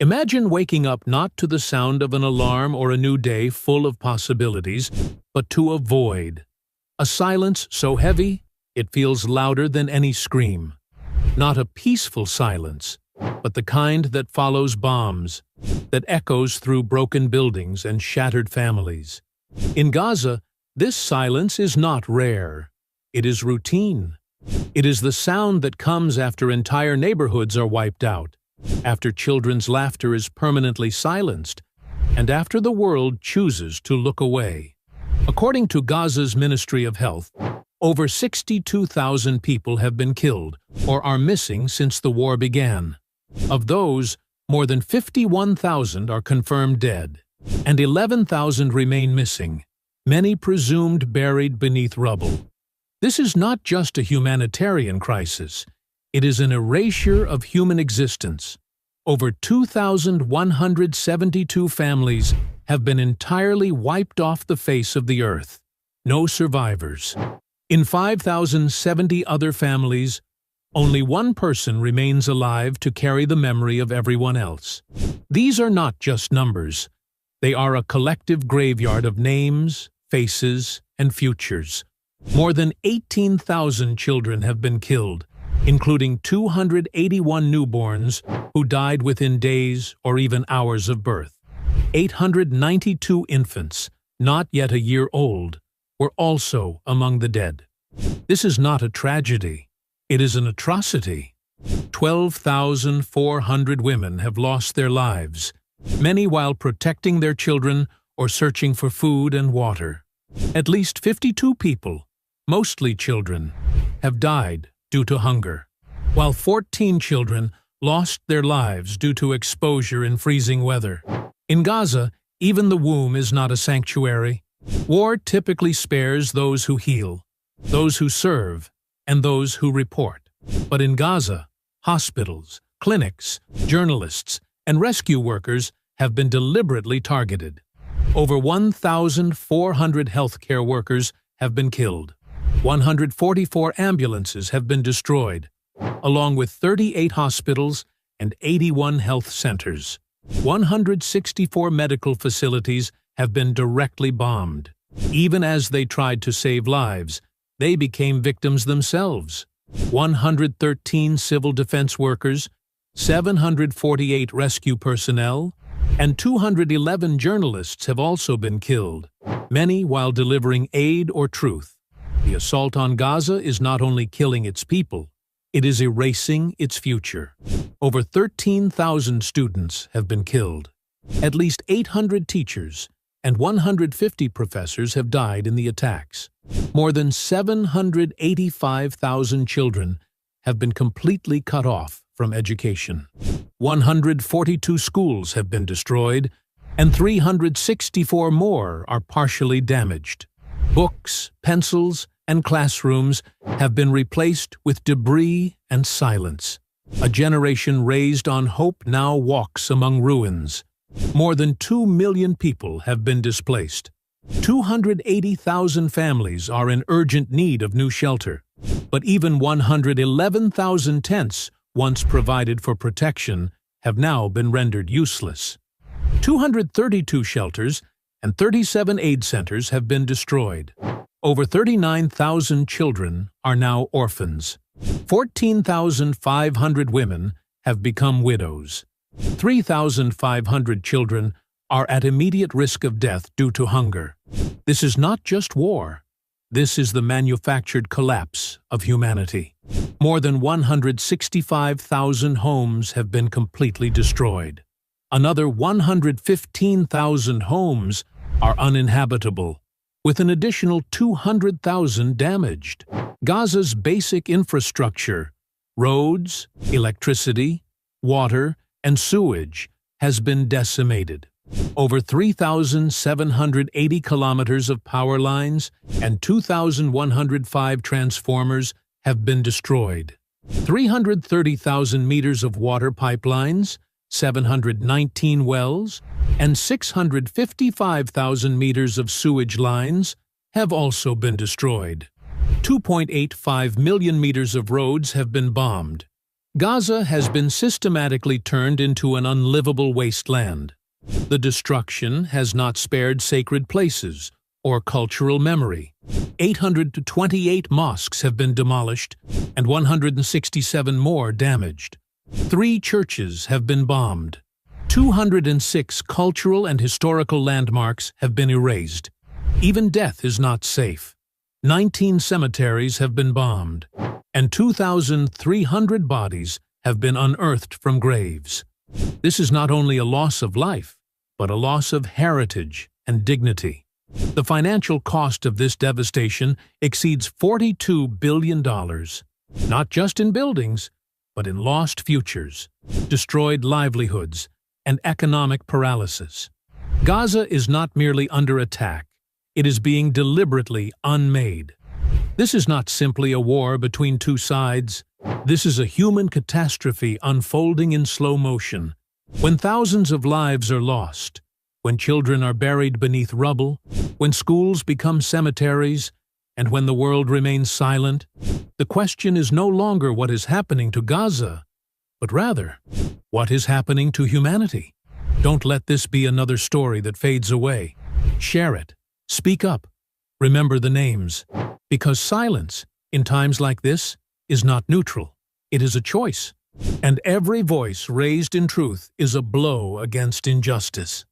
Imagine waking up not to the sound of an alarm or a new day full of possibilities, but to a void. A silence so heavy, it feels louder than any scream. Not a peaceful silence, but the kind that follows bombs, that echoes through broken buildings and shattered families. In Gaza, this silence is not rare. It is routine. It is the sound that comes after entire neighborhoods are wiped out, after children's laughter is permanently silenced, and after the world chooses to look away. According to Gaza's Ministry of Health, over 62,000 people have been killed or are missing since the war began. Of those, more than 51,000 are confirmed dead, and 11,000 remain missing, many presumed buried beneath rubble. This is not just a humanitarian crisis. It is an erasure of human existence. Over 2,172 families have been entirely wiped off the face of the earth. No survivors. In 5,070 other families, only one person remains alive to carry the memory of everyone else. These are not just numbers. They are a collective graveyard of names, faces, and futures. More than 18,000 children have been killed, including 281 newborns who died within days or even hours of birth. 892 infants, not yet a year old, were also among the dead. This is not a tragedy. It is an atrocity. 12,400 women have lost their lives, many while protecting their children or searching for food and water. At least 52 people, mostly children, have died due to hunger, while 14 children lost their lives due to exposure in freezing weather. In Gaza, even the womb is not a sanctuary. War typically spares those who heal, those who serve, and those who report. But in Gaza, hospitals, clinics, journalists, and rescue workers have been deliberately targeted. Over 1,400 healthcare workers have been killed. 144 ambulances have been destroyed, along with 38 hospitals and 81 health centers. 164 medical facilities have been directly bombed. Even as they tried to save lives, they became victims themselves. 113 civil defense workers, 748 rescue personnel, and 211 journalists have also been killed, many while delivering aid or truth. The assault on Gaza is not only killing its people, it is erasing its future. Over 13,000 students have been killed. At least 800 teachers and 150 professors have died in the attacks. More than 785,000 children have been completely cut off from education. 142 schools have been destroyed, and 364 more are partially damaged. Books, pencils, and classrooms have been replaced with debris and silence. A generation raised on hope now walks among ruins. More than 2 million people have been displaced. 280,000 families are in urgent need of new shelter, but even 111,000 tents, once provided for protection, have now been rendered useless. 232 shelters and 37 aid centers have been destroyed. Over 39,000 children are now orphans. 14,500 women have become widows. 3,500 children are at immediate risk of death due to hunger. This is not just war. This is the manufactured collapse of humanity. More than 165,000 homes have been completely destroyed. Another 115,000 homes are uninhabitable, with an additional 200,000 damaged. Gaza's basic infrastructure, roads, electricity, water, and sewage, has been decimated. Over 3,780 kilometers of power lines and 2,105 transformers have been destroyed. 330,000 meters of water pipelines, 719 wells, and 655,000 meters of sewage lines have also been destroyed. 2.85 million meters of roads have been bombed. Gaza has been systematically turned into an unlivable wasteland. The destruction has not spared sacred places or cultural memory. 828 mosques have been demolished and 167 more damaged. 3 churches have been bombed. 206 cultural and historical landmarks have been erased. Even death is not safe. 19 cemeteries have been bombed, and 2,300 bodies have been unearthed from graves. This is not only a loss of life, but a loss of heritage and dignity. The financial cost of this devastation exceeds $42 billion, not just in buildings, but in lost futures, destroyed livelihoods, and economic paralysis. Gaza is not merely under attack, it is being deliberately unmade. This is not simply a war between two sides. This is a human catastrophe unfolding in slow motion. When thousands of lives are lost, when children are buried beneath rubble, when schools become cemeteries, and when the world remains silent, the question is no longer what is happening to Gaza, but rather, what is happening to humanity? Don't let this be another story that fades away. Share it. Speak up. Remember the names. Because silence, in times like this, is not neutral. It is a choice. And every voice raised in truth is a blow against injustice.